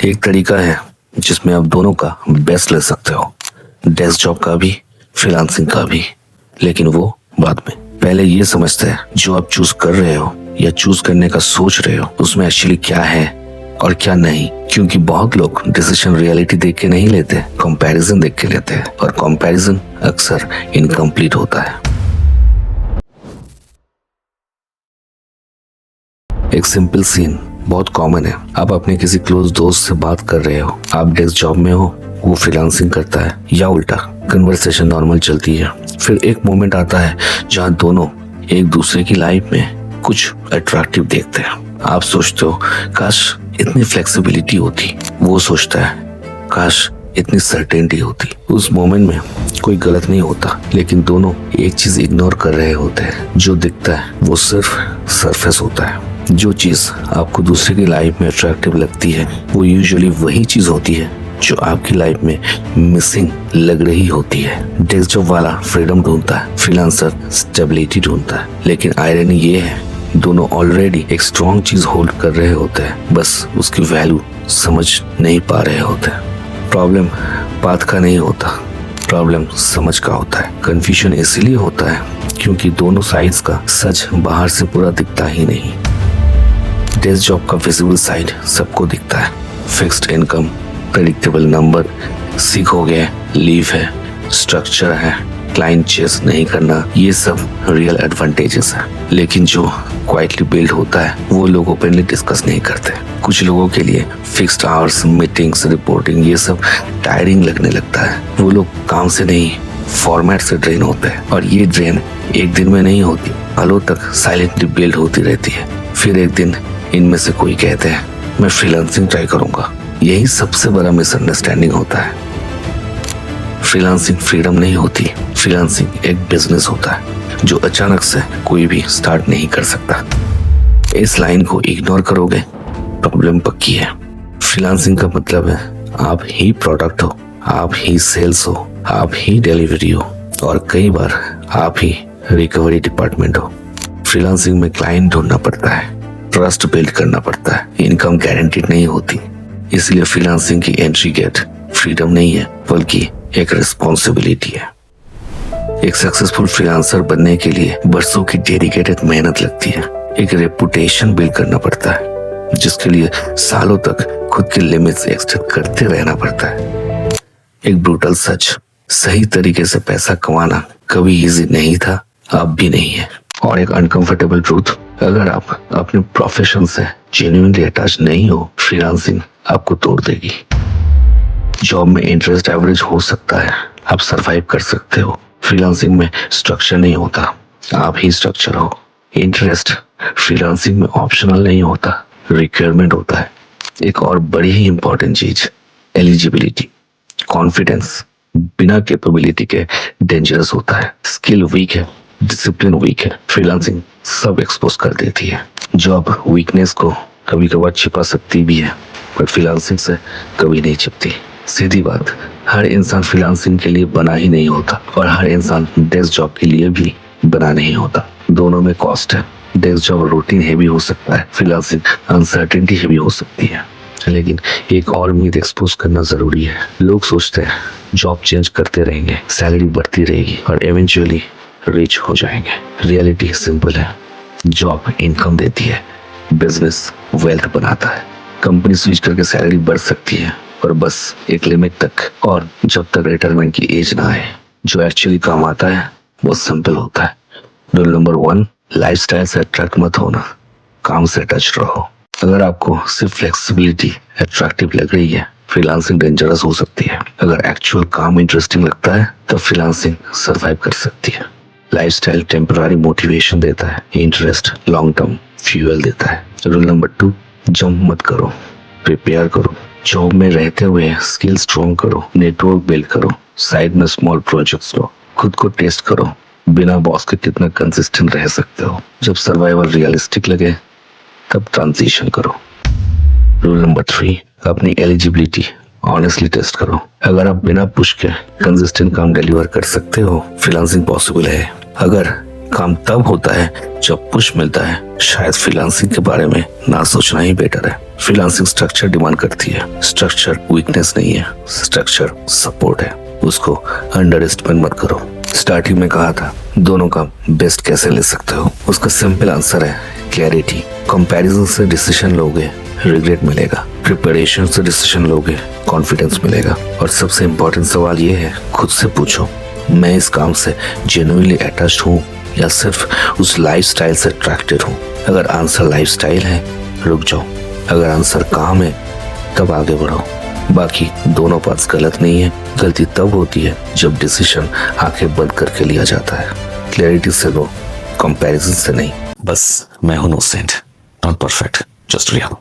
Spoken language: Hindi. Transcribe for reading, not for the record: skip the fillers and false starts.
एक तरीका है जिसमें आप दोनों का बेस्ट ले सकते हो, डेस्क जॉब का भी, फ्रीलांसिंग का भी, लेकिन वो बाद में। पहले ये समझते हैं जो आप चूज कर रहे हो या चूज करने का सोच रहे हो उसमें एक्चुअली क्या है और क्या नहीं, क्योंकि बहुत लोग डिसीजन रियलिटी देख के नहीं लेते, कंपैरिजन देख के लेते हैं और कंपैरिजन अक्सर इनकम्प्लीट होता है। एक सिंपल सीन बहुत कॉमन है। आप अपने किसी क्लोज दोस्त से बात कर रहे हो, आप डेस्क जॉब में हो, वो फ्रीलांसिंग करता है, या उल्टा कन्वर्सेशन नॉर्मल चलती है। फिर एक मोमेंट आता है जहां दोनों एक दूसरे की लाइफ में कुछ अट्रैक्टिव देखते हैं। आप सोचते हो काश इतनी फ्लेक्सिबिलिटी होती, वो सोचता है काश इतनी सर्टेनिटी होती। उस मोमेंट में कोई गलत नहीं होता, लेकिन दोनों एक चीज इग्नोर कर रहे होते हैं। जो दिखता है वो सिर्फ सरफेस होता है। जो चीज आपको दूसरे की लाइफ में अट्रैक्टिव लगती है वो यूजुअली वही चीज होती है जो आपकी लाइफ में मिसिंग लग रही होती है। डेस्क जॉब वाला फ्रीडम ढूंढता है, फ्रीलांसर स्टेबिलिटी ढूंढता है, लेकिन आयरनी ये है दोनों ऑलरेडी एक स्ट्रॉन्ग चीज होल्ड कर रहे होते हैं, बस उसकी वैल्यू समझ नहीं पा रहे होते। प्रॉब्लम बात का नहीं होता, प्रॉब्लम समझ का होता है। कंफ्यूजन इसलिए होता है क्योंकि दोनों साइड्स का सच बाहर से पूरा दिखता ही नहीं। डेस्क जॉब का विजिबल साइड सबको दिखता है, फिक्स्ड इनकम, प्रेडिक्टेबल नंबर, सीखोगे, लीव है, स्ट्रक्चर है, क्लाइंट चेस नहीं करना, ये सब रियल एडवांटेजेस है। लेकिन जो क्वाइटली बिल्ड होता है वो लोग ओपनली डिस्कस नहीं करते। कुछ लोगों के लिए फिक्स्ड आवर्स, मीटिंग्स, रिपोर्टिंग ये सब टायरिंग लगने लगता है। वो लोग काम से नहीं फॉर्मेट से ड्रेन होते हैं, और ये ड्रेन एक दिन में नहीं होती, सालों तक साइलेंटली बिल्ड होती रहती है। फिर एक दिन इनमें से कोई कहते हैं मैं फ्रीलांसिंग ट्राई करूंगा। यही सबसे बड़ा मिसअंडरस्टैंडिंग होता है। फ्रीलांसिंग फ्रीडम नहीं होती, फ्रीलांसिंग एक बिजनेस होता है जो अचानक से कोई भी स्टार्ट नहीं कर सकता। इस लाइन को इग्नोर करोगे प्रॉब्लम पक्की है। फ्रीलांसिंग का मतलब है आप ही प्रोडक्ट हो, आप ही सेल्स हो, आप ही डिलीवरी हो, और कई बार आप ही रिकवरी डिपार्टमेंट हो। फ्रीलांसिंग में क्लाइंट ढूंढना पड़ता है, ट्रस्ट बिल्ड करना पड़ता है, इनकम गारंटीड नहीं होती। इसलिए फ्रीलांसिंग की एंट्री गेट फ्रीडम नहीं है बल्कि एक रिस्पॉन्सिबिलिटी है। एक सक्सेसफुल फ्रीलांसर बनने के लिए बरसों की डेडिकेटेड मेहनत लगती है। एक रेपुटेशन बिल्ड करना पड़ता है जिसके लिए सालों तक खुद के लिमिट्स एक्सटेंड करते रहना पड़ता है। एक ब्रूटल सच, सही तरीके से पैसा कमाना कभी इजी नहीं था, अब भी नहीं है। और एक अनकंफर्टेबल ट्रूथ, अगर आप अपने प्रोफेशन से जेन्युइनली अटैच नहीं हो, फ्रीलांसिंग आपको तोड़ देगी। जॉब में इंटरेस्ट एवरेज हो सकता है, आप सरवाइव कर सकते हो। फ्रीलांसिंग में स्ट्रक्चर नहीं होता, आप ही स्ट्रक्चर हो। इंटरेस्ट फ्रीलांसिंग में ऑप्शनल नहीं होता, रिक्वायरमेंट होता है। एक और बड़ी ही इंपॉर्टेंट चीज, एलिजिबिलिटी। कॉन्फिडेंस बिना कैपेबिलिटी के डेंजरस होता है। स्किल वीक है, डिसिप्लिन वीक है, फ्रीलांसिंग सब एक्सपोज कर देती है। जॉब वीकनेस को कभी कभार छिपा सकती भी है, पर फ्रीलांसिंग से कभी नहीं छिपती। सीधी बात, हर इंसान फ्रीलांसिंग के लिए बना ही नहीं होता, और हर इंसान डेस्क जॉब के लिए भी बना नहीं होता। दोनों में कॉस्ट है। डेस्क जॉब रूटीन हैवी हो सकता है, फ्रीलांसिंग अनसर्टेनिटी हैवी हो सकती है। लेकिन एक और उम्मीद एक्सपोज करना जरूरी है। लोग सोचते हैं जॉब चेंज करते रहेंगे, सैलरी बढ़ती रहेगी और इवेंचुअली रिच हो जाएंगे। रियलिटी सिंपल है, जॉब इनकम देती है, बिजनेस वेल्थ बनाता है। कंपनी स्विच करके सैलरी बढ़ सकती है, और बस एक लिमिट तक, और जब तक रिटायरमेंट की एज ना आए। जो एक्चुअली काम आता है वो सिंपल होता है। रूल नंबर 1, लाइफस्टाइल से अट्रैक्ट मत होना, काम से टच रहो। अगर आपको सिर्फ फ्लेक्सिबिलिटी अट्रैक्टिव लग रही है, फ्रीलांसिंग डेंजरस हो सकती है। अगर एक्चुअल काम इंटरेस्टिंग लगता है तो फ्रीलांसिंग सरवाइव कर सकती है। लाइफस्टाइल टेम्पररी मोटिवेशन देता है, इंटरेस्ट लॉन्ग टर्म फ्यूल देता है। रूल नंबर 2, जंप मत करो, प्रिपेयर करो। जॉब में रहते हुए स्किल स्ट्रॉन्ग करो, नेटवर्क बिल्ड करो, साइड में स्मॉल प्रोजेक्ट्स लो, खुद को टेस्ट करो बिना बॉस के कितना कंसिस्टेंट रह सकते हो। जब सर्वाइवल रियलिस्टिक लगे तब ट्रांजिशन करो। रूल नंबर 3, अपनी एलिजिबिलिटी ऑनेस्टली टेस्ट करो। अगर आप बिना पुश के कंसिस्टेंट काम डिलीवर कर सकते हो, फ्रीलांसिंग पॉसिबल है। अगर काम तब होता है जब पुश मिलता है। शायद फ्रीलांसिंग के बारे में ना सोचना ही बेटर है। फ्रीलांसिंग स्ट्रक्चर डिमांड करती है। स्ट्रक्चर वीकनेस नहीं है, स्ट्रक्चर सपोर्ट है। उसको अंडर एस्टिमेट मत करो। स्टार्टिंग में कहा था दोनों का बेस्ट कैसे ले सकते हो, उसका सिंपल आंसर है क्लैरिटी। कंपैरिजन से डिसीजन लोगे, रिग्रेट मिलेगा। प्रिपरेशन से डिसीजन लोगे, कॉन्फिडेंस मिलेगा। और सबसे इम्पोर्टेंट सवाल ये है, खुद से पूछो, मैं इस काम से जेन्युइनली अटैच्ड हूँ या सिर्फ उस लाइफस्टाइल से अट्रैक्टेड हूँ। अगर आंसर लाइफस्टाइल है, रुक जाओ। अगर आंसर काम है, तब आगे बढ़ो। बाकी दोनों पार्ट्स गलत नहीं है। गलती तब होती है जब डिसीजन आंखें बंद करके लिया जाता है। क्लैरिटी से लो, कंपैरिजन से नहीं। बस मैं हूं नोसेंट, नॉट परफेक्ट, जस्ट रियल।